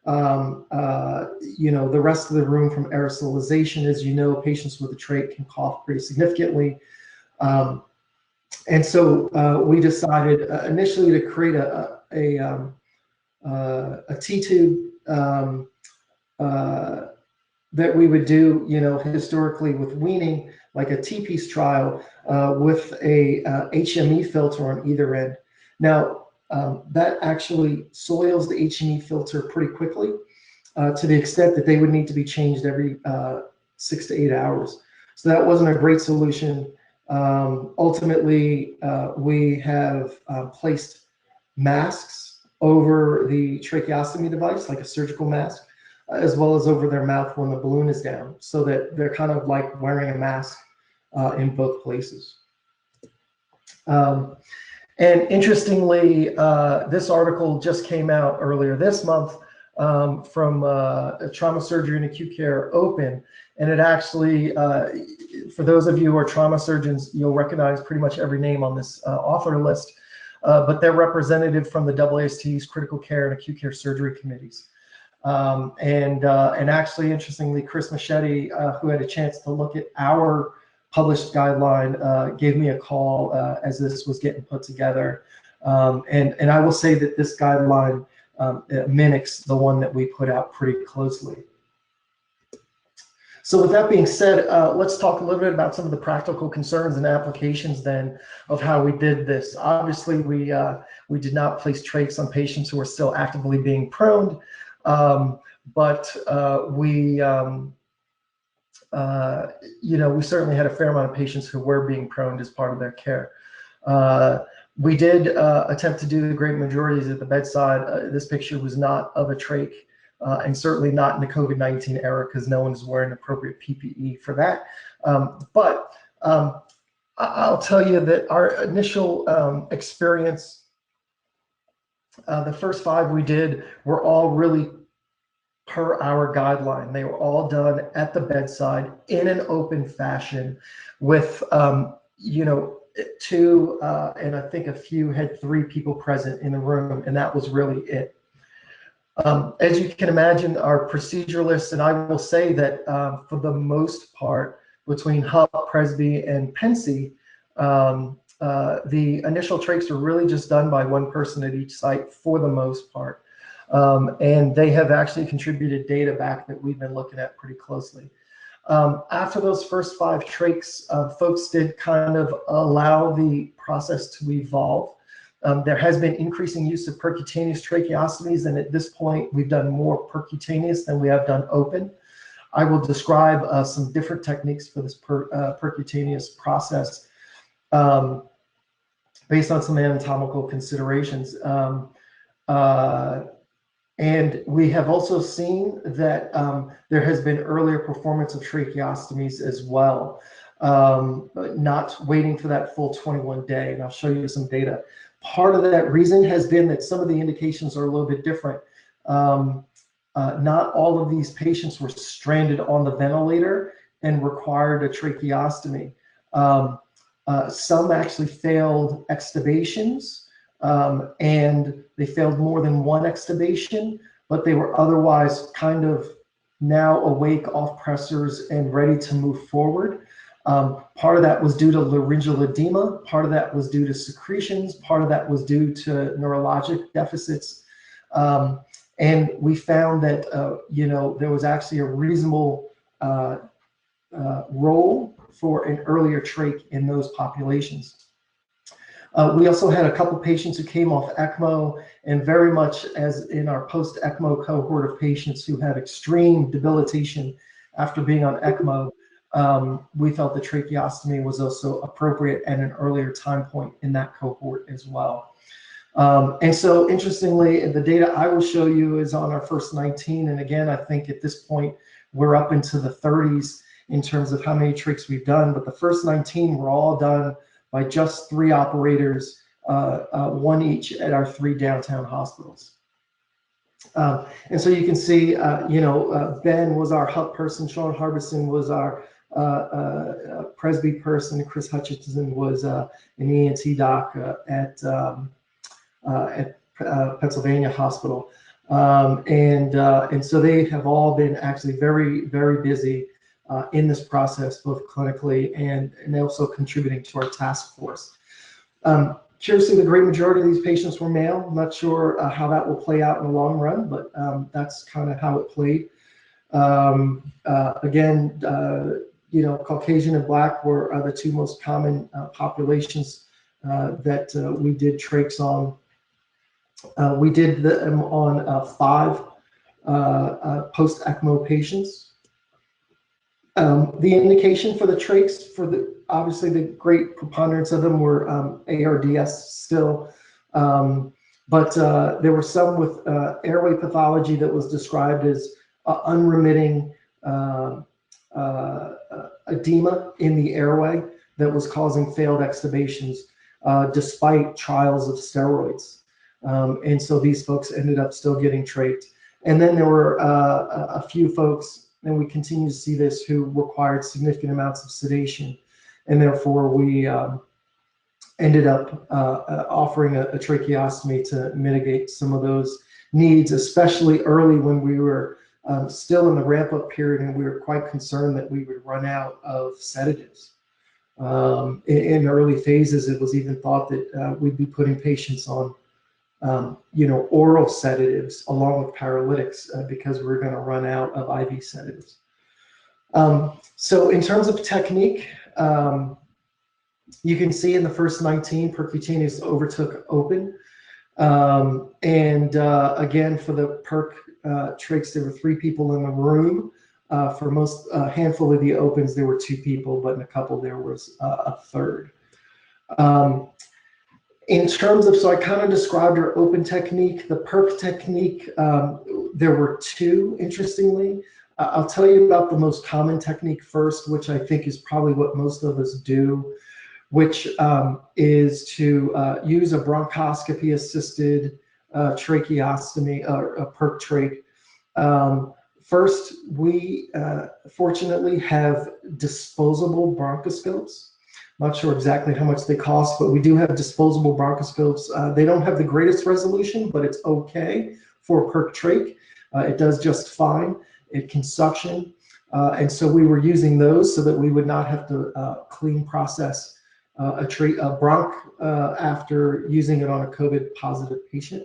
the rest of the room from aerosolization. As you know, patients with a trach can cough pretty significantly. And so we decided initially to create a T-tube that we would do, historically with weaning, like a T-piece trial with a HME filter on either end. Now, that actually soils the HME filter pretty quickly to the extent that they would need to be changed every 6 to 8 hours. So that wasn't a great solution. Ultimately, we have placed masks over the tracheostomy device, like a surgical mask, as well as over their mouth when the balloon is down, so that they're kind of like wearing a mask in both places. And interestingly, this article just came out earlier this month from Trauma Surgery and Acute Care Open. And it actually, for those of you who are trauma surgeons, you'll recognize pretty much every name on this author list. But they're representative from the AAST's critical care and acute care surgery committees. And actually, interestingly, Chris Machete, who had a chance to look at our published guideline, gave me a call as this was getting put together. And I will say that this guideline it mimics the one that we put out pretty closely. So with that being said, let's talk a little bit about some of the practical concerns and applications then of how we did this. Obviously, we did not place trachs on patients who are still actively being proned, but we certainly had a fair amount of patients who were being proned as part of their care. We did attempt to do the great majorities at the bedside. This picture was not of a trach. And certainly not in the COVID-19 era, because no one is wearing appropriate PPE for that. But I'll tell you that our initial experience, the first 5 we did were all really per our guideline. They were all done at the bedside in an open fashion with, 2, and I think a few had 3 people present in the room, and that was really it. As you can imagine, our proceduralists, and I will say that for the most part, between HUP, Presby, and Penn, the initial trachs are really just done by one person at each site for the most part. And they have actually contributed data back that we've been looking at pretty closely. After those first 5 trachs, folks did kind of allow the process to evolve. There has been increasing use of percutaneous tracheostomies, and at this point, we've done more percutaneous than we have done open. I will describe some different techniques for this percutaneous process based on some anatomical considerations. And we have also seen that there has been earlier performance of tracheostomies as well, not waiting for that full 21-day, and I'll show you some data. Part of that reason has been that some of the indications are a little bit different. Not all of these patients were stranded on the ventilator and required a tracheostomy. Some actually failed extubations, and they failed more than one extubation, but they were otherwise kind of now awake off pressors and ready to move forward. Part of that was due to laryngeal edema, part of that was due to secretions, part of that was due to neurologic deficits. And we found that, there was actually a reasonable role for an earlier trach in those populations. We also had a couple patients who came off ECMO, and very much as in our post-ECMO cohort of patients who had extreme debilitation after being on ECMO, we felt the tracheostomy was also appropriate at an earlier time point in that cohort as well. And so interestingly, the data I will show you is on our first 19. And again, I think at this point, we're up into the 30s in terms of how many trachs we've done. But the first 19 were all done by just 3 operators, 1 each at our 3 downtown hospitals. And so you can see, Ben was our HUP person, Sean Harbison was our Presby person, Chris Hutchinson was an ENT doc at Pennsylvania Hospital. And so they have all been actually very, very busy in this process, both clinically and also contributing to our task force. Curiously, the great majority of these patients were male. I'm not sure how that will play out in the long run, but that's kind of how it played. Again, Caucasian and Black were the 2 most common populations that we did trachs on. We did them on 5 post-ECMO patients. The indication for the trachs, obviously the great preponderance of them were ARDS still, but there were some with airway pathology that was described as unremitting edema in the airway that was causing failed extubations despite trials of steroids. And so these folks ended up still getting trached. And then there were a few folks, and we continue to see this, who required significant amounts of sedation. And therefore we ended up offering a tracheostomy to mitigate some of those needs, especially early when we were still in the ramp-up period, and we were quite concerned that we would run out of sedatives. In early phases, it was even thought that we'd be putting patients on oral sedatives along with paralytics because we're going to run out of IV sedatives. So in terms of technique, you can see in the first 19, percutaneous overtook open. Again, for the Perc trachs, there were 3 people in the room. For most handful of the opens, there were 2 people, but in a couple there was a third. In terms of, so I kind of described our open technique. The Perc technique, there were 2, interestingly. I'll tell you about the most common technique first, which I think is probably what most of us do, which is to use a bronchoscopy-assisted tracheostomy, or a Perc trach. First, we fortunately have disposable bronchoscopes. Not sure exactly how much they cost, but we do have disposable bronchoscopes. They don't have the greatest resolution, but it's okay for Perc trach. It does just fine. It can suction. And so we were using those so that we would not have to clean process a bronch after using it on a COVID positive patient.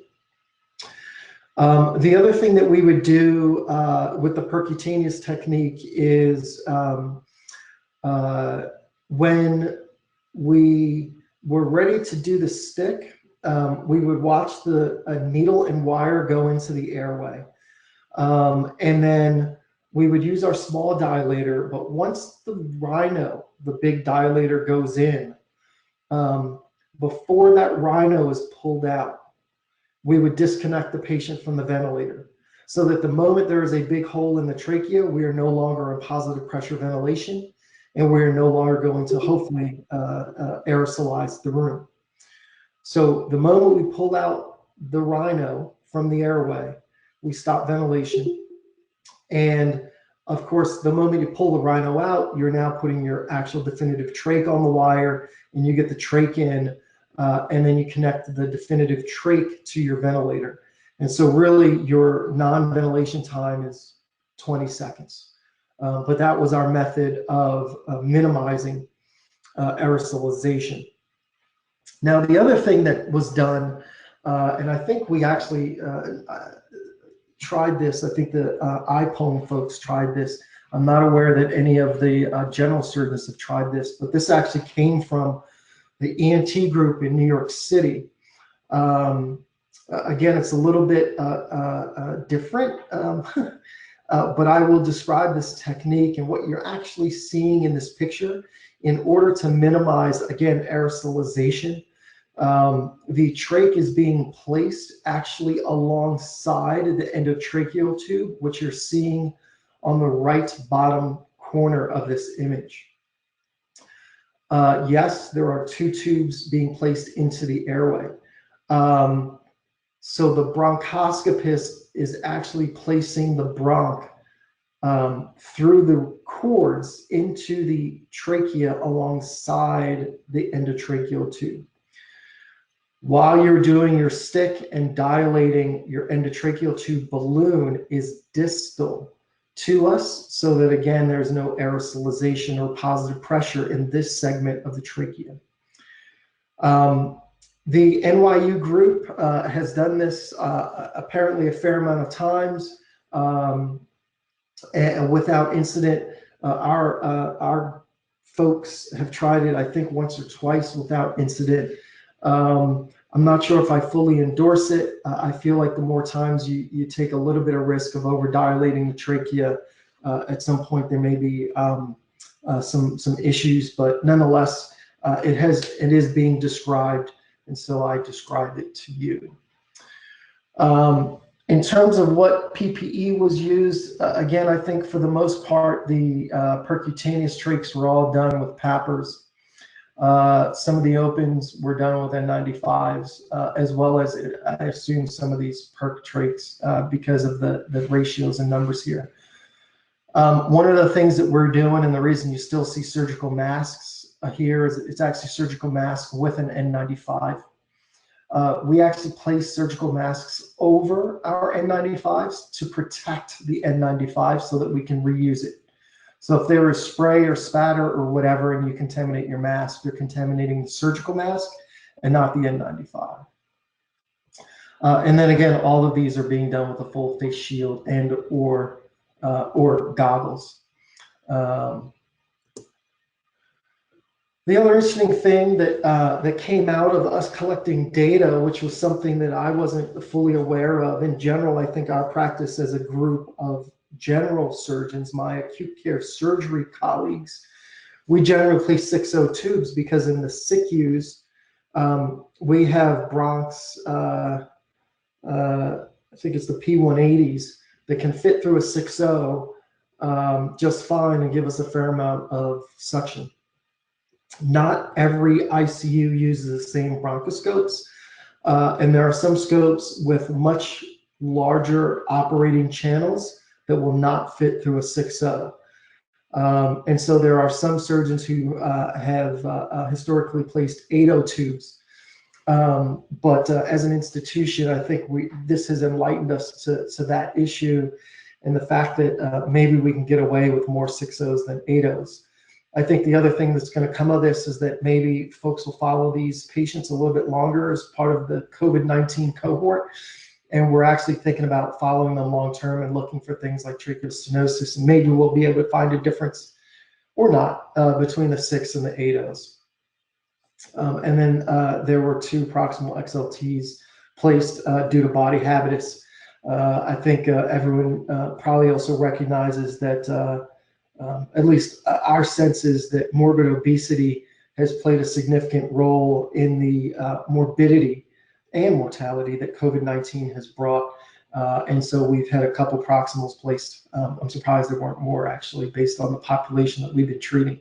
The other thing that we would do with the percutaneous technique is when we were ready to do the stick, we would watch a needle and wire go into the airway. And then we would use our small dilator, but once the rhino, the big dilator, goes in, before that rhino is pulled out, we would disconnect the patient from the ventilator so that the moment there is a big hole in the trachea, we are no longer on positive pressure ventilation, and we are no longer going to hopefully aerosolize the room. So the moment we pull out the rhino from the airway, we stop ventilation. And of course, the moment you pull the rhino out, you're now putting your actual definitive trach on the wire, and you get the trach in, and then you connect the definitive trach to your ventilator. And so really your non-ventilation time is 20 seconds. But that was our method of minimizing aerosolization. Now, the other thing that was done, and I think we actually tried this, I think the IPOM folks tried this. I'm not aware that any of the general surgeons have tried this, but this actually came from the ENT group in New York City. Again, it's a little bit different, but I will describe this technique and what you're actually seeing in this picture in order to minimize, again, aerosolization. The trach is being placed actually alongside the endotracheal tube, which you're seeing on the right bottom corner of this image. Yes, there are 2 tubes being placed into the airway. So the bronchoscopist is actually placing the bronch through the cords into the trachea alongside the endotracheal tube. While you're doing your stick and dilating, your endotracheal tube balloon is distal to us so that, again, there's no aerosolization or positive pressure in this segment of the trachea. The NYU group has done this apparently a fair amount of times and without incident. Our folks have tried it, I think, once or twice without incident. I'm not sure if I fully endorse it. I feel like the more times you take a little bit of risk of over dilating the trachea, at some point there may be some issues, but nonetheless, it is being described, and so I described it to you. In terms of what PPE was used, again, I think for the most part, the percutaneous trachs were all done with PAPRs. Some of the opens were done with N95s, as well as, I assume, some of these Perc trachs because of the ratios and numbers here. One of the things that we're doing, and the reason you still see surgical masks here, is it's actually surgical mask with an N95. We actually place surgical masks over our N95s to protect the N95 so that we can reuse it. So if there is spray or spatter or whatever and you contaminate your mask, you're contaminating the surgical mask and not the N95. And then again, all of these are being done with a full face shield and or goggles. The other interesting thing that came out of us collecting data, which was something that I wasn't fully aware of in general, I think our practice as a group of general surgeons, my acute care surgery colleagues, we generally place 6.0 tubes because in the SICUs, we have bronchs, I think it's the P180s that can fit through a 6.0 just fine and give us a fair amount of suction. Not every ICU uses the same bronchoscopes, and there are some scopes with much larger operating channels that will not fit through a 6.0. And so there are some surgeons who have historically placed 8.0 tubes. But as an institution, I think this has enlightened us to that issue and the fact that maybe we can get away with more 6.0s than 8.0s. I think the other thing that's going to come of this is that maybe folks will follow these patients a little bit longer as part of the COVID-19 cohort. And we're actually thinking about following them long-term and looking for things like tracheostenosis. And maybe we'll be able to find a difference or not between the 6 and the 8.0s. And then there were 2 proximal XLTs placed due to body habitus. I think everyone probably also recognizes that at least our sense is that morbid obesity has played a significant role in the morbidity and mortality that COVID-19 has brought. And so we've had a couple proximals placed. I'm surprised there weren't more actually based on the population that we've been treating.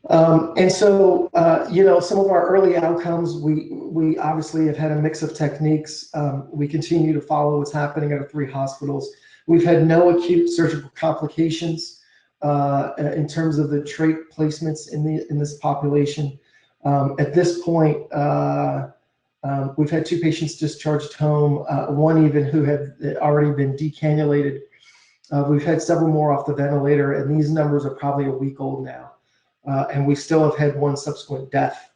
And so, you know, some of our early outcomes, we obviously have had a mix of techniques. We continue to follow what's happening at our 3 hospitals. We've had no acute surgical complications in terms of the trach placements in this population. At this point, we've had 2 patients discharged home, one even who had already been decannulated. We've had several more off the ventilator, and these numbers are probably a week old now. And we still have had 1 subsequent death,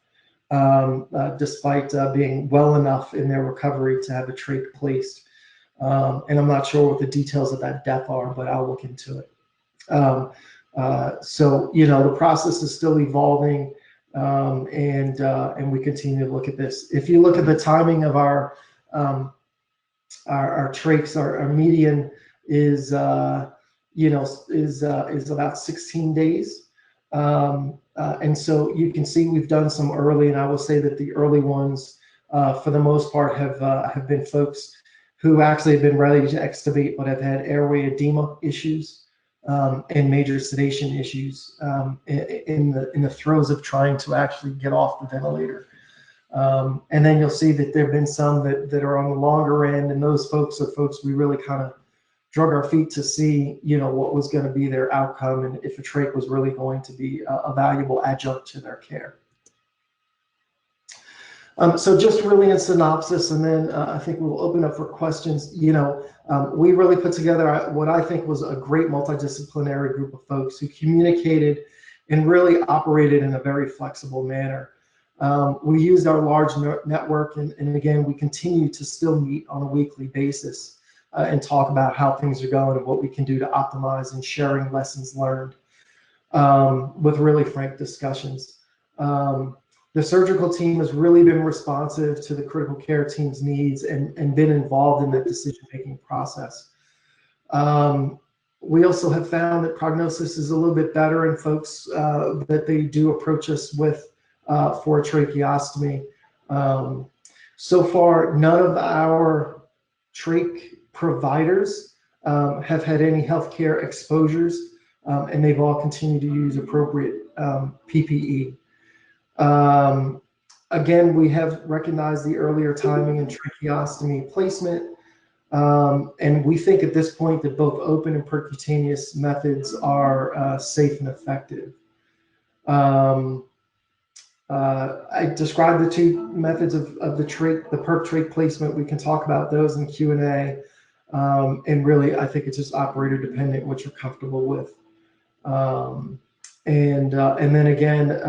despite being well enough in their recovery to have a trach placed. And I'm not sure what the details of that death are, but I'll look into it. So, you know, the process is still evolving, and we continue to look at this. If you look at the timing of our trachs, our median is, you know, is about 16 days. And so you can see we've done some early, and I will say that the early ones, for the most part, have been folks who actually have been ready to extubate, but have had airway edema issues and major sedation issues in the throes of trying to actually get off the ventilator. And then you'll see that there have been some that are on the longer end, and those folks are folks we really kind of drug our feet to see, you know, what was going to be their outcome and if a trach was really going to be a valuable adjunct to their care. So just really in synopsis, and then I think we'll open up for questions. You know, we really put together what I think was a great multidisciplinary group of folks who communicated and really operated in a very flexible manner. We used our large network, and again, we continue to still meet on a weekly basis and talk about how things are going and what we can do to optimize and sharing lessons learned with really frank discussions. The surgical team has really been responsive to the critical care team's needs and been involved in the decision-making process. We also have found that prognosis is a little bit better in folks that they do approach us with for a tracheostomy. So far, none of our trach providers have had any healthcare exposures, and they've all continued to use appropriate PPE. Again, we have recognized the earlier timing and tracheostomy placement, and we think at this point that both open and percutaneous methods are safe and effective. I described the 2 methods of the trach, the Perc trach placement. We can talk about those in Q&A, and really, I think it's just operator dependent, what you're comfortable with. And then again,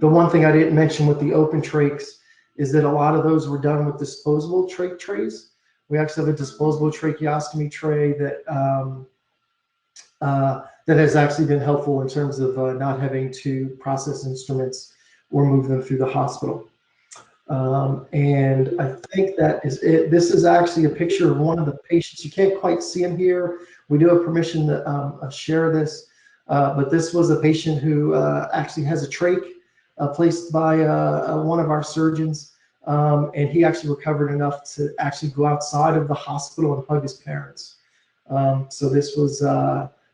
the one thing I didn't mention with the open trachs is that a lot of those were done with disposable trach trays. We actually have a disposable tracheostomy tray that that has actually been helpful in terms of not having to process instruments or move them through the hospital. And I think that is it. This is actually a picture of one of the patients. You can't quite see him here. We do have permission to share this, but this was a patient who actually has a trach placed by one of our surgeons, and he actually recovered enough to actually go outside of the hospital and hug his parents. So this was,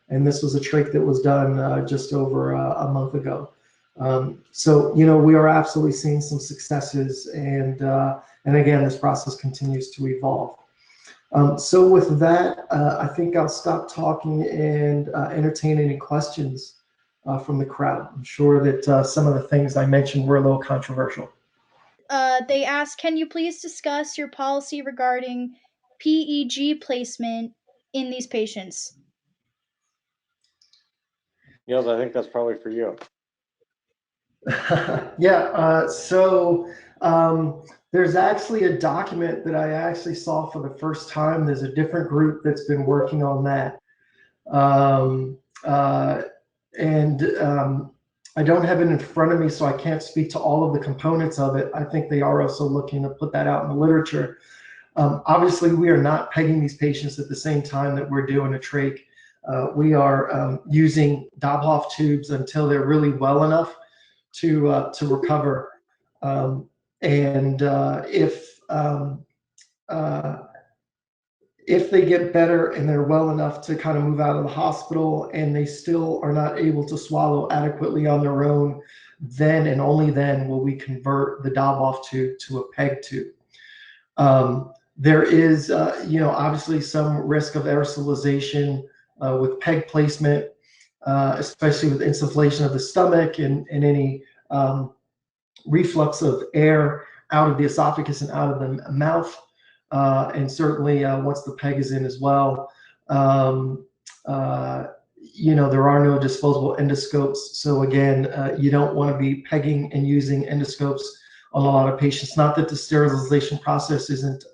and this was a trach that was done just over a month ago. So, you know, we are absolutely seeing some successes, and again, this process continues to evolve. So with that, I think I'll stop talking and entertain any questions from the crowd. I'm sure that some of the things I mentioned were a little controversial. They asked, can you please discuss your policy regarding PEG placement in these patients? Niels, I think that's probably for you. Yeah, there's actually a document that I actually saw for the first time. There's a different group that's been working on that. I don't have it in front of me, so I can't speak to all of the components of it. I think they are also looking to put that out in the literature. Obviously, we are not pegging these patients at the same time that we're doing a trach. We are using Dobhoff tubes until they're really well enough to recover. If they get better and they're well enough to kind of move out of the hospital and they still are not able to swallow adequately on their own, then and only then will we convert the Dobhoff tube to a PEG tube. There is, you know, obviously some risk of aerosolization with PEG placement, especially with insufflation of the stomach and any reflux of air out of the esophagus and out of the mouth. And certainly once the PEG is in as well, you know, there are no disposable endoscopes. So again, you don't want to be pegging and using endoscopes on a lot of patients. Not that the sterilization process isn't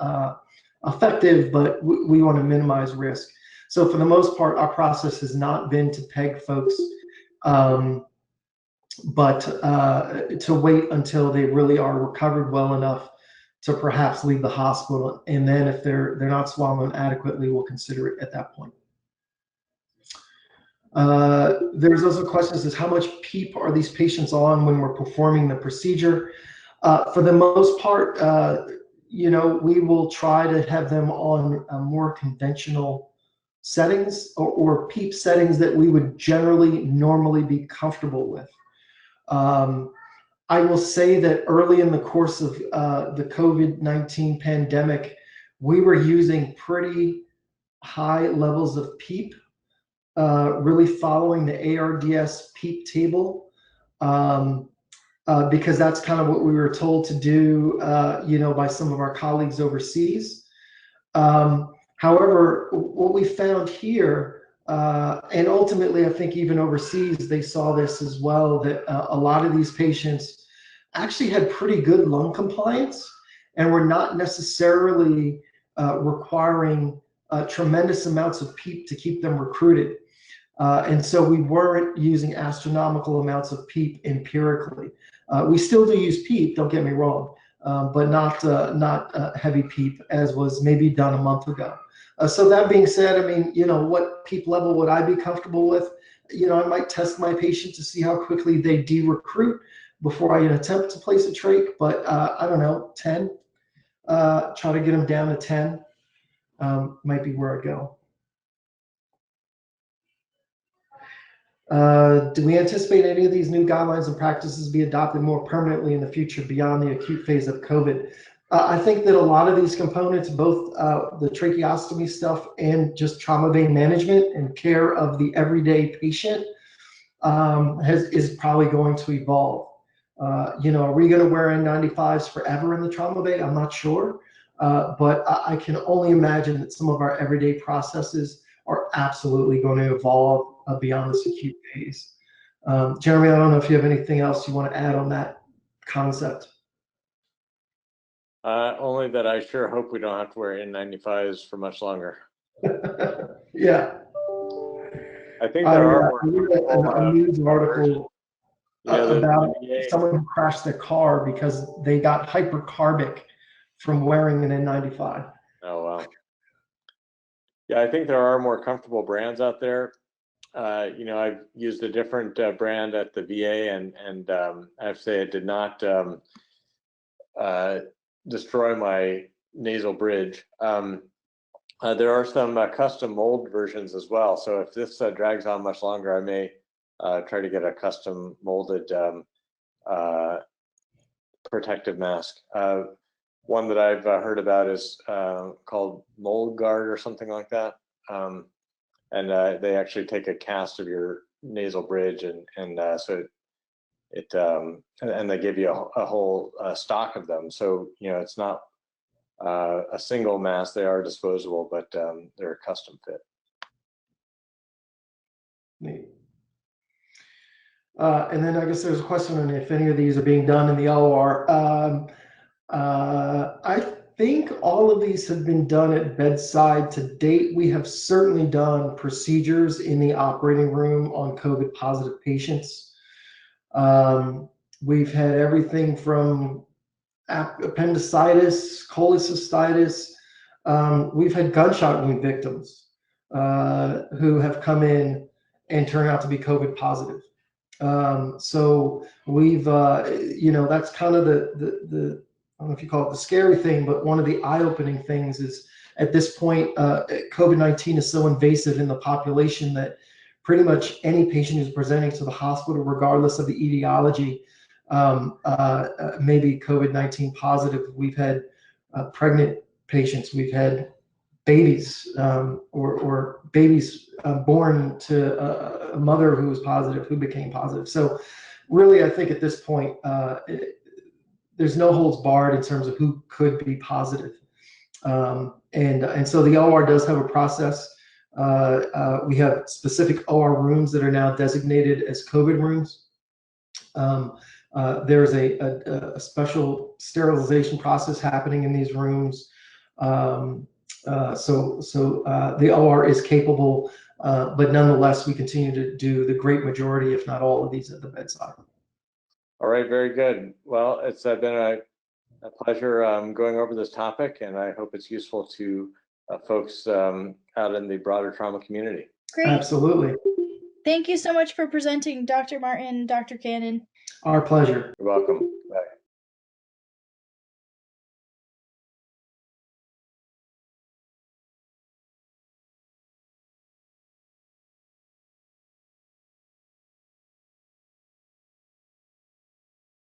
effective, but we want to minimize risk. So for the most part, our process has not been to peg folks, but to wait until they really are recovered well enough to perhaps leave the hospital. And then if they're not swallowing adequately, we'll consider it at that point. There's also questions as how much PEEP are these patients on when we're performing the procedure? For the most part, you know, we will try to have them on more conventional settings or PEEP settings that we would normally be comfortable with. I will say that early in the course of the COVID-19 pandemic, we were using pretty high levels of PEEP, really following the ARDS PEEP table, because that's kind of what we were told to do, you know, by some of our colleagues overseas. However, what we found here, and ultimately, I think even overseas, they saw this as well, that a lot of these patients actually had pretty good lung compliance and were not necessarily requiring tremendous amounts of PEEP to keep them recruited. And so we weren't using astronomical amounts of PEEP empirically. We still do use PEEP, don't get me wrong, but not heavy PEEP as was maybe done a month ago. So that being said, I mean, you know, what PEEP level would I be comfortable with? You know, I might test my patient to see how quickly they de-recruit before I attempt to place a trach, but I don't know, 10. Try to get them down to 10 might be where I go. Do we anticipate any of these new guidelines and practices be adopted more permanently in the future beyond the acute phase of COVID? I think that a lot of these components, both the tracheostomy stuff and just trauma vein management and care of the everyday patient is probably going to evolve. You know, are we going to wear N95s forever in the trauma bay? I'm not sure, but I can only imagine that some of our everyday processes are absolutely going to evolve beyond this acute phase. Jeremy, I don't know if you have anything else you want to add on that concept. Only that I sure hope we don't have to wear N95s for much longer. Yeah. I think there are a news article about VA. someone who crashed their car because they got hypercarbic from wearing an N95. Oh, wow. Yeah, I think there are more comfortable brands out there. I've used a different brand at the VA, and I have to say it did not destroy my nasal bridge. There are some custom mold versions as well. So if this drags on much longer, I may try to get a custom molded protective mask. One that I've heard about is called Mold Guard or something like that. And they actually take a cast of your nasal bridge, and so and they give you a whole stock of them. So it's not a single mask. They are disposable, but they're a custom fit. Neat. And then I guess there's a question on if any of these are being done in the OR. I think all of these have been done at bedside to date. We have certainly done procedures in the operating room on COVID positive patients. We've had everything from appendicitis, cholecystitis. We've had gunshot wound victims who have come in and turn out to be COVID positive. So we've, that's kind of the I don't know if you call it the scary thing, but one of the eye-opening things is at this point, COVID-19 is so invasive in the population that pretty much any patient who's presenting to the hospital, regardless of the etiology, may be COVID-19 positive. We've had pregnant patients, we've had babies or babies born to a mother who was positive, who became positive. So really, I think at this point, there's no holds barred in terms of who could be positive. And so the OR does have a process. We have specific OR rooms that are now designated as COVID rooms. There's a special sterilization process happening in these rooms. So the OR is capable, but nonetheless, we continue to do the great majority, if not all of these at the bedside. All right, very good. Well, it's been a pleasure going over this topic, and I hope it's useful to folks out in the broader trauma community. Great. Absolutely. Thank you so much for presenting, Dr. Martin, Dr. Cannon. Our pleasure. You're welcome.